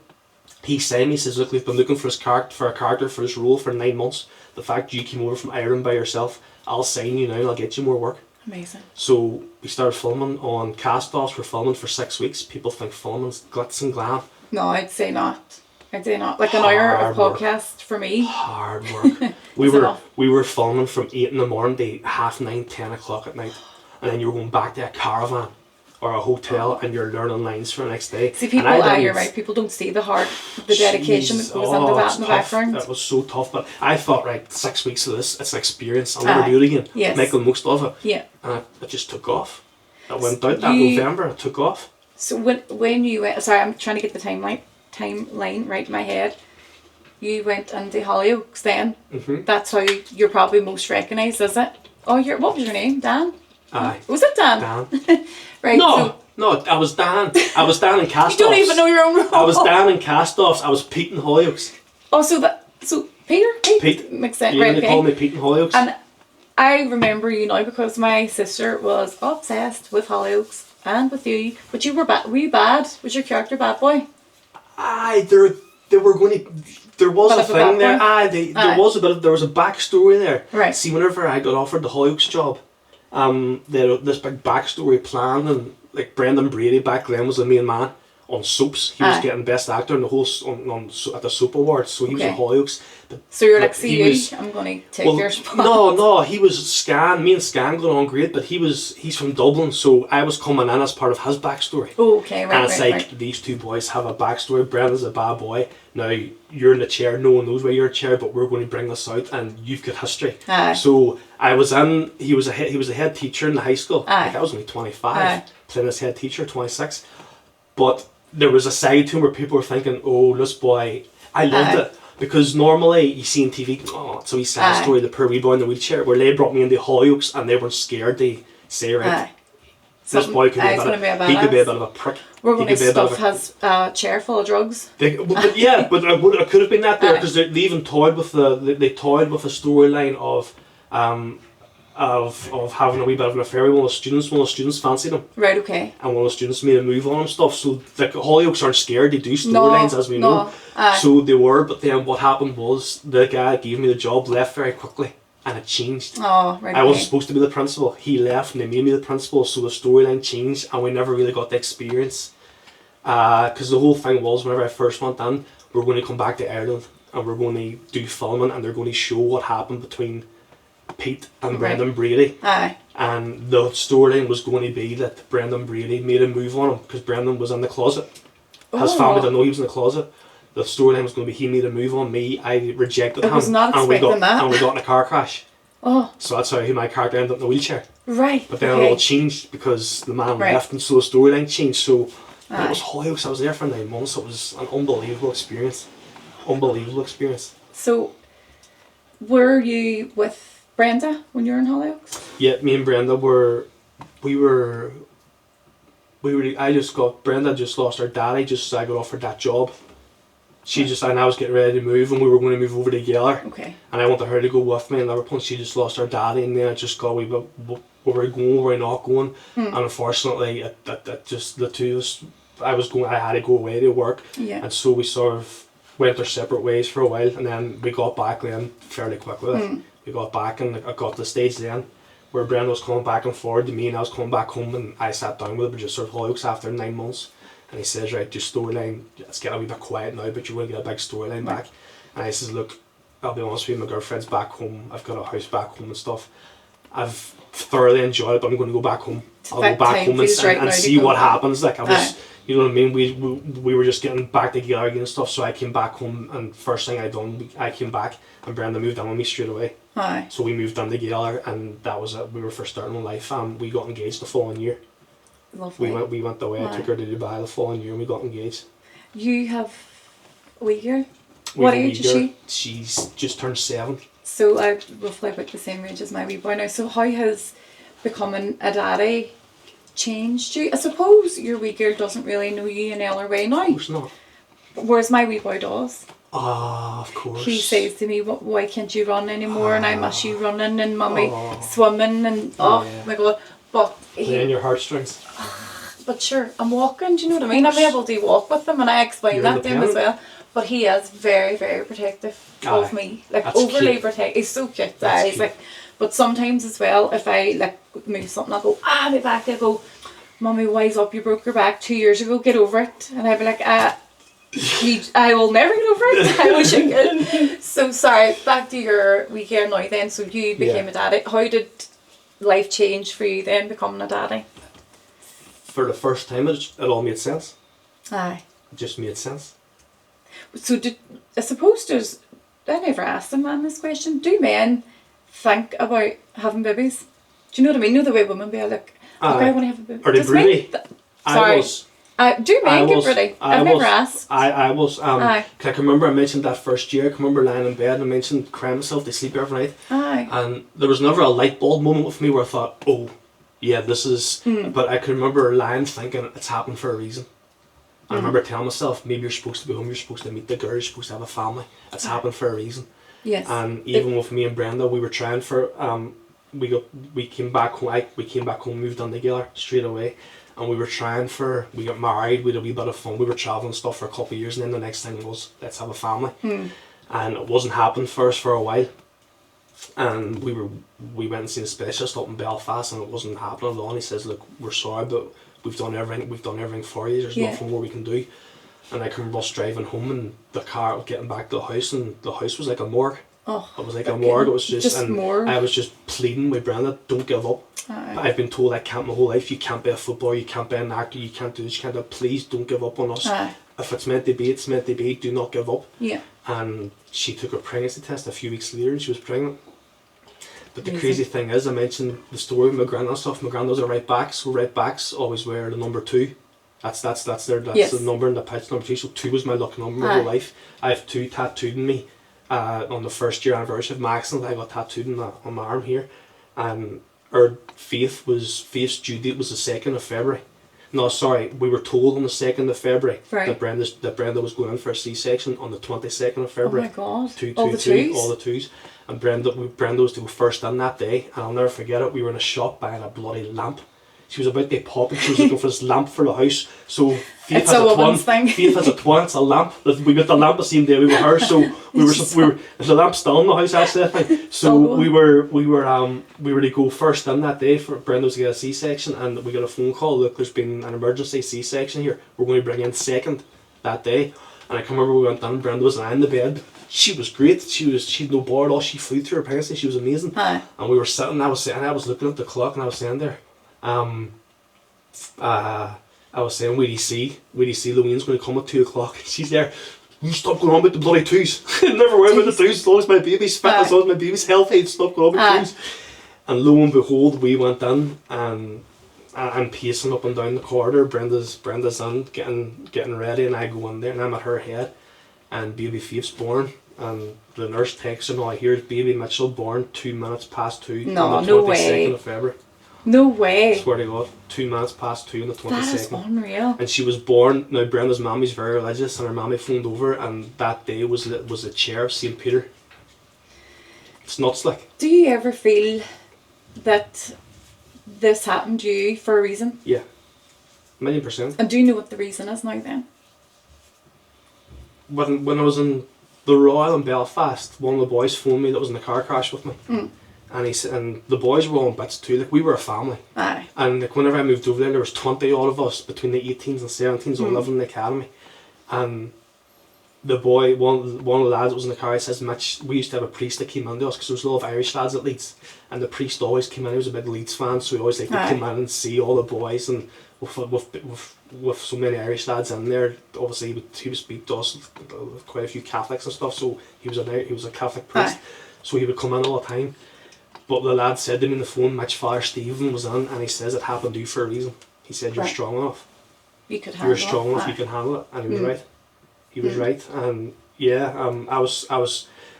He signed me. He says, "Look, we've been looking for a character for this role for 9 months. The fact you came over from Ireland by yourself, I'll sign you now and I'll get you more work." Amazing. So we started filming on cast-offs. We're filming for 6 weeks. People think filming's glitz and glam. No, I'd say not. Like an hour of podcast for me. Hard work. we were filming from 8 in the morning to 9:30, 10 o'clock at night, and then you were going back to a caravan or a hotel, and you're learning lines for the next day. See, people, you're right. People don't see the dedication that goes into that in the background. That was so tough, but I thought, right, 6 weeks of this, it's an experience. I'll never do it again. Yes. Make the most of it. Yeah. And it just took off. It went out that November. It took off. So when you went, sorry, I'm trying to get the timeline right in my head. You went into Hollyoaks then. Mm-hmm. That's how you're probably most recognised, is it? Oh, what was your name? Dan? Aye. Was it Dan? Dan. Right. No, I was Dan. I was Dan in Cast-Offs. You don't even know your own role. I was Dan in Cast-Offs. I was Pete in Hollyoaks. Oh, so Peter? Pete makes sense. Right, they call me Pete in Hollyoaks. And I remember you now because my sister was obsessed with Hollyoaks and with you. But you were were you bad? Was your character bad boy? Aye, there was a thing there. There was a backstory there. Right. See, whenever I got offered the Hollyoaks job, there was this big backstory plan, and like Brendan Brady back then was the main man on soaps. He was getting best actor in the whole at the soap awards, so he was in Hollyoaks. So you're like, see, I'm going to take your spot. No, he was Scan. Me and Scan got on great, but he's from Dublin, so I was coming in as part of his backstory. Oh, okay, right. And it's these two boys have a backstory. Brendan's a bad boy. Now you're in the chair. No one knows why you're in the chair, but we're going to bring this out, and you've got history. Aye. So I was in. He was a head teacher in the high school. Aye. Like I was only 25, playing as head teacher, 26. But there was a side to him where people were thinking, "Oh, this boy." I loved it. Because normally you see on TV, it's a wee sad story, the poor wee boy in the wheelchair, where they brought me into Hollyoaks and they weren't scared to say, right, this boy could be a bit of a prick. We're going to stuff his chair full of drugs. But it could have been that there, because they even toyed with the storyline of having a wee bit of an affair with one of the students fancied him. Right, okay. And one of the students made a move on him and stuff. So the Hollyoaks aren't scared, they do storylines as we know. So they were, but then what happened was the guy that gave me the job left very quickly and it changed. Oh, right. I wasn't supposed to be the principal. He left and they made me the principal, so the storyline changed and we never really got the experience. Because the whole thing was, whenever I first went in, we were going to come back to Ireland and we're going to do filming and they're going to show what happened between Pete and Brendan Brady. Aye. And the storyline was going to be that Brendan Brady made a move on him because Brendan was in the closet. His family didn't know he was in the closet. The storyline was going to be he made a move on me, I rejected him. I was not expecting that. And we got in a car crash. Oh. So that's how my character ended up in the wheelchair. Right. But then it all changed because the man left and so the storyline changed. So it was Hollyoaks. I was there for 9 months. It was an unbelievable experience. So were you with Brenda when you were in Hollyoaks? Yeah, me and Brenda Brenda just lost her daddy just as I got offered that job. And I was getting ready to move and we were going to move over together. Okay. And I wanted her to go with me in Liverpool. She just lost her daddy and then I just got a wee bit were we going, were we not going? And unfortunately, it just the two of us, I had to go away to work, and so we sort of went our separate ways for a while, and then we got back then fairly quickly. We got back, and I got to the stage then where Brenda was coming back and forward to me, and I was coming back home, and I sat down with the producer of Hollyoaks after 9 months, and he says, right, your storyline, it's getting a wee bit quiet now, but you're going to get a big storyline back. And I says, look, I'll be honest with you, my girlfriend's back home, I've got a house back home and stuff. I've thoroughly enjoyed it, but I'm going to go back home. I'll go back home and see what happens. Like, I was, you know what I mean? We were just getting back together again and stuff, so I came back home, and first thing I came back, and Brenda moved in with me straight away. So we moved in together, and that was it. We were first starting in life. We got engaged the following year. Lovely. We went away. I took her to Dubai the following year, and we got engaged. You have a wee girl? What age is she? She's just turned 7. So I'm roughly about the same age as my wee boy now. So how has becoming a daddy changed you? I suppose your wee girl doesn't really know you in any other way now. Of course not. Whereas my wee boy does. Of course. He says to me, why can't you run anymore? And I miss you running and mummy swimming and my God. But playing your heartstrings. But sure, I'm walking, do you know what I mean? I'm able to walk with him, and I explain that to him as well. But he is very, very protective of me. Like, that's overly cute. Protective. He's so cute. He's like, but sometimes as well, if I like move something, I'll go, my back. They'll go, Mummy, wise up, you broke your back 2 years ago, get over it. And I'd be like, I will never get over it. I wish I could. So sorry, back to your weekend now then. So you became a daddy. How did life change for you then, becoming a daddy? For the first time, it all made sense. Aye. It just made sense. So I suppose I never asked a man this question, do men think about having babies? Do you know what I mean? You know the way women be like, okay, I want to have a baby. Are they broody? Sorry. Do men get broody? I've never asked. I was. I can remember I mentioned that first year. I can remember lying in bed and I mentioned crying myself to sleep every night. Aye. And there was never a light bulb moment with me where I thought, oh, yeah, this is... But I can remember lying thinking it's happened for a reason. I remember telling myself, maybe you're supposed to be home, you're supposed to meet the girl, you're supposed to have a family. It's happened for a reason. Yes. And even with me and Brenda, we were trying for... we came back home, moved in together straight away. And we were trying for... We got married, we had a wee bit of fun, we were travelling and stuff for a couple of years, and then the next thing was, let's have a family. And it wasn't happening for us for a while. And we went and seen a specialist up in Belfast, and it wasn't happening at all. And he says, look, we're sorry, but we've done everything for you, there's nothing more we can do. And I can remember us driving home in the car, getting back to the house, and the house was like a morgue. It was like a morgue. It was just morgue. I was just pleading with Brenda, don't give up. I've been told I can't my whole life, you can't be a footballer, you can't be an actor, you can't do this, you can't do that. Please don't give up on us. If it's meant to be, it's meant to be, do not give up. And she took her pregnancy test a few weeks later and she was pregnant. But the crazy thing is, I mentioned the story with my granda and stuff. My granda's a right back, so right backs always wear the number 2. That's the number in the pitch, number 2. So 2 was my lucky number my whole life. I have 2 tattooed in me. On the first year anniversary of my accident, I got tattooed on my arm here. And our Faith's due date was the 2nd of February. No, sorry, we were told on the 2nd of February that Brenda was going in for a C-section on the 22nd of February. Oh my God. All the twos. And Brenda was to go first in that day, and I'll never forget it. We were in a shop buying a bloody lamp. She was about to pop and she was looking for this lamp for the house. So Faith has a twin. Faith has a twin, it's a lamp. We got the lamp the same day we were her, so we were the lamp's still in the house actually, I think. So we were to go first in that day for Brenda to get a C-section, and we got a phone call, look, there's been an emergency C-section here. We're going to bring in second that day. And I can remember we went down, Brenda was lying in the bed. She was great. She'd no bother at all. She flew through her pregnancy. She was amazing. And we were sitting. I was looking at the clock, and I was saying there. I was saying, where do you see Louine's going to come at 2 o'clock? She's there. You stop going on with the bloody 2s. Never worry about the 2s. As long as my baby's fit, as long as my baby's healthy, stop going on with 2s. And lo and behold, we went in, and I'm pacing up and down the corridor. Brenda's in getting ready, and I go in there, and I'm at her head, and baby Faith's born, and the nurse texts her, and all I hear is baby Mitchell born 2 minutes past 2 on the 22nd of February. No way. I swear to God, 2 minutes past 2 on the 22nd. That is unreal. And she was born. Now Brenda's mommy's very religious, and her mommy phoned over, and that day was the chair of St. Peter. It's nuts, like. Do you ever feel that this happened to you for a reason. Yeah. 1,000,000%. And do you know what the reason is now then? When I was in the Royal in Belfast, one of the boys phoned me that was in a car crash with me. And he said, and the boys were all in bits too. Like, we were a family. Aye. And like, whenever I moved over there was 20 odd of us between the 18s and 17s all living in the academy. And the boy, one of the lads that was in the car, he says, Mitch, we used to have a priest that came into us because there was a lot of Irish lads at Leeds, and the priest always came in. He was a big Leeds fan, so he always liked to come in and see all the boys. And with so many Irish lads in there, obviously he would speak to us, quite a few Catholics and stuff. So he was a Catholic priest, so he would come in all the time. But the lad said to me on the phone, Mitch, Father Stephen was in, and he says it happened to you for a reason. He said, you're strong enough. You could handle it. You're strong enough. You can handle it, and he was right. He was right, and yeah,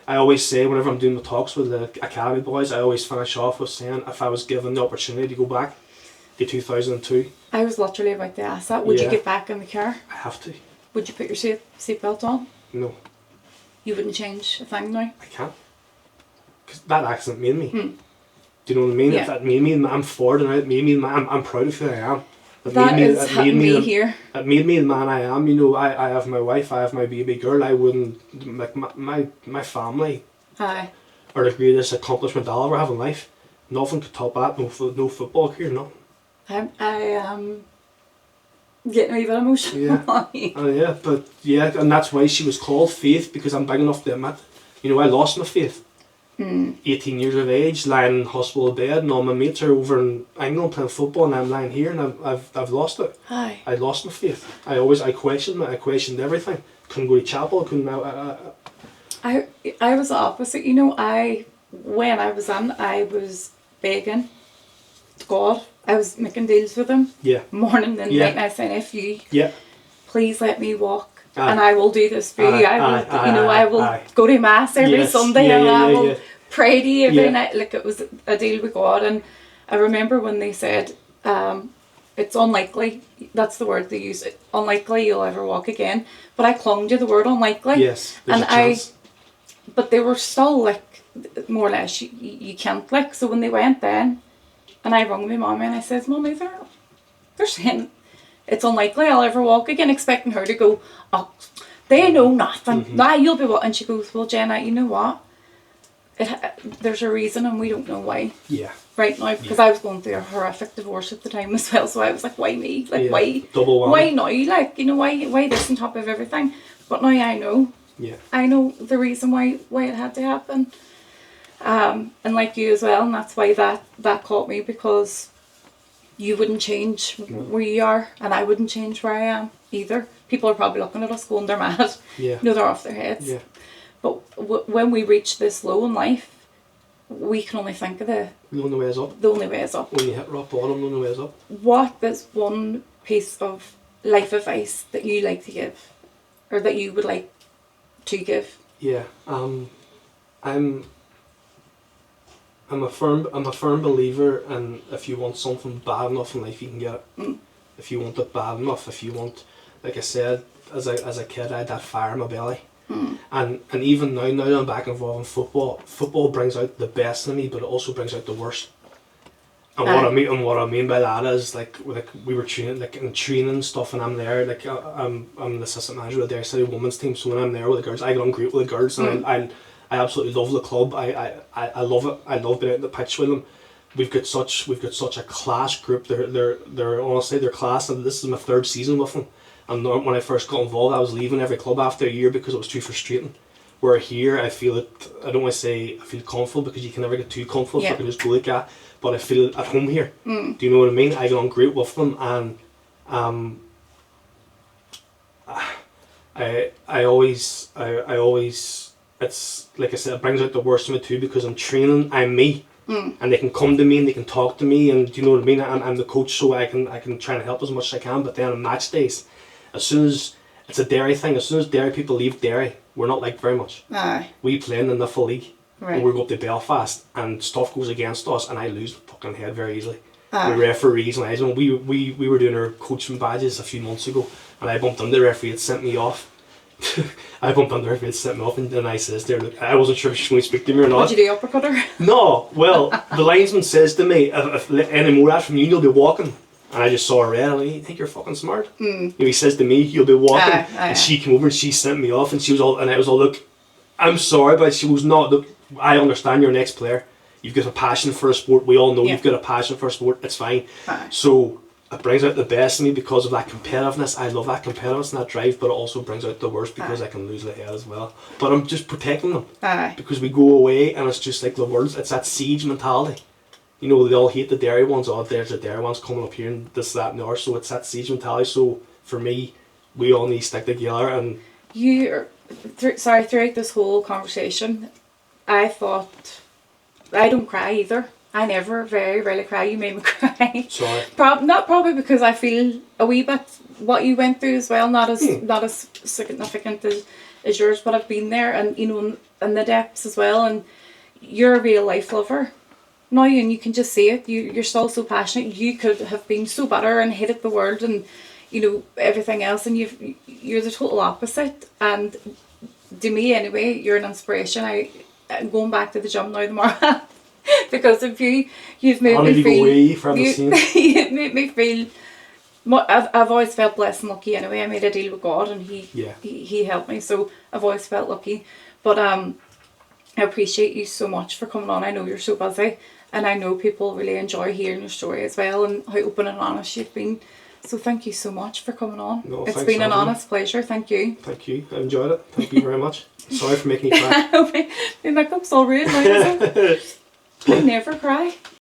I always say whenever I'm doing the talks with the academy boys, I always finish off with saying, if I was given the opportunity to go back to 2002, I was literally about to ask that. Would you get back in the car? I have to. Would you put your seatbelt on? No. You wouldn't change a thing now? I can't, because that accident made me. Do you know what I mean? Yeah. If that made me, I'm forward and it made me, I'm proud of who I am. It made me here. It made me the man I am. You know, I have my wife, I have my baby girl. I wouldn't, like, my family Aye. are the greatest accomplishment I'll ever have in life. Nothing could top that. No football career, no. I am getting a wee bit emotional. Yeah, and that's why she was called Faith, because I'm big enough to admit, you know, I lost my faith. 18 years of age, lying in hospital bed, and all my mates are over in England playing football, and I'm lying here, and I've lost it. Aye. I lost my faith. I questioned it. I questioned everything. Couldn't go to chapel. Couldn't. I was the opposite. You know, when I was in, I was begging God. I was making deals with him. Yeah. Morning and night, and I said, if you please let me walk. And I will do this for you. I will go to mass every Sunday, and I will pray to you every night. Like, it was a deal with God. And I remember when they said, it's unlikely, that's the word they use, unlikely you'll ever walk again. But I clung to the word unlikely. Yes, there's a chance. But they were still like, more or less, you can't, like. So when they went then, and I rung my mum and I says, Mummy, they're saying it's unlikely I'll ever walk again, expecting her to go, oh, they know nothing. Nah, you'll be what? And she goes, well, Jenna, you know what? There's a reason, and we don't know why. Yeah. Right now, because I was going through a horrific divorce at the time as well, so I was like, why me? Like, why? Double whammy. Why now? Like, you know, why this on top of everything? But now I know. Yeah. I know the reason why it had to happen. And like you as well, and that's why that caught me, because you wouldn't change where you are, and I wouldn't change where I am either. People are probably looking at us going, they're mad. Yeah. You know, they're off their heads. Yeah. But when we reach this low in life, we can only think of the only way is up. The only way is up. When you hit rock bottom, the only way is up. What is one piece of life advice that you like to give, or that you would like to give? Yeah. I'm a firm believer in, if you want something bad enough in life, you can get it. If you want it bad enough, if you want, like I said, as a kid, I had that fire in my belly. And even now that I'm back involved in football brings out the best in me, but it also brings out the worst. And what I mean by that is, like we were training, like in training stuff, and I'm there, like I'm the assistant manager of the City women's team, so when I'm there with the girls, I get on great with the girls, and I absolutely love the club. I love it. I love being out on the pitch with them. We've got such a class group. They're honestly, they're class, and this is my 3rd season with them. And when I first got involved, I was leaving every club after a year because it was too frustrating. Where here, I feel it. I don't want to say I feel comfortable, because you can never get too comfortable. Yeah. I can just go like that. But I feel at home here. Do you know what I mean? I get on great with them, and I always. It's like I said, it brings out the worst in me too, because I'm training. I'm me. And they can come to me and they can talk to me, and do you know what I mean? I'm the coach, so I can try and help as much as I can. But then on match days, as soon as it's a Derry thing, as soon as Derry people leave Derry, we're not liked very much. Aye. We play in the Niffle League, and we go up to Belfast, and stuff goes against us, and I lose the fucking head very easily. Aye. The referees and we were doing our coaching badges a few months ago, and I bumped into the referee, it sent me off. I bumped under her face, set me off, and then I says there, look, I wasn't sure if she was going to speak to me or not. What'd you do, uppercut her? No, well, the linesman says to me, if any more out from you, you'll be walking. And I just saw her red, and I'm like, you think you're fucking smart? He says to me, you'll be walking. And she came over and she sent me off, and she was all, and I was all, look, I'm sorry, but she was not, look, I understand you're an ex-player. You've got a passion for a sport. We all know you've got a passion for a sport. It's fine. So it brings out the best in me because of that competitiveness. I love that competitiveness and that drive, but it also brings out the worst because I can lose the head as well. But I'm just protecting them because we go away and it's just like the words. It's that siege mentality. You know, they all hate the dairy ones. Oh, there's the dairy ones coming up here and this, that, and the other. So it's that siege mentality. So for me, we all need to stick together. And throughout this whole conversation, I thought I don't cry either. I never, very rarely cry. You made me cry. Sorry. Not probably because I feel a wee bit what you went through as well. Not as significant as yours, but I've been there, and you know, in the depths as well. And you're a real life lover now, and you can just see it. You're still so passionate. You could have been so bitter and hated the world and you know everything else, and you're the total opposite. And to me, anyway, you're an inspiration. I'm going back to the gym now tomorrow. Because of you, you've made me feel. You've made me feel. I've always felt blessed and lucky. Anyway, I made a deal with God, and He helped me. So I've always felt lucky. But I appreciate you so much for coming on. I know you're so busy, and I know people really enjoy hearing your story as well, and how open and honest you've been. So thank you so much for coming on. No, it's been an honest pleasure. Thank you. Thank you. I enjoyed it. Thank you very much. Sorry for making you cry. My makeup's all red now. I never cry.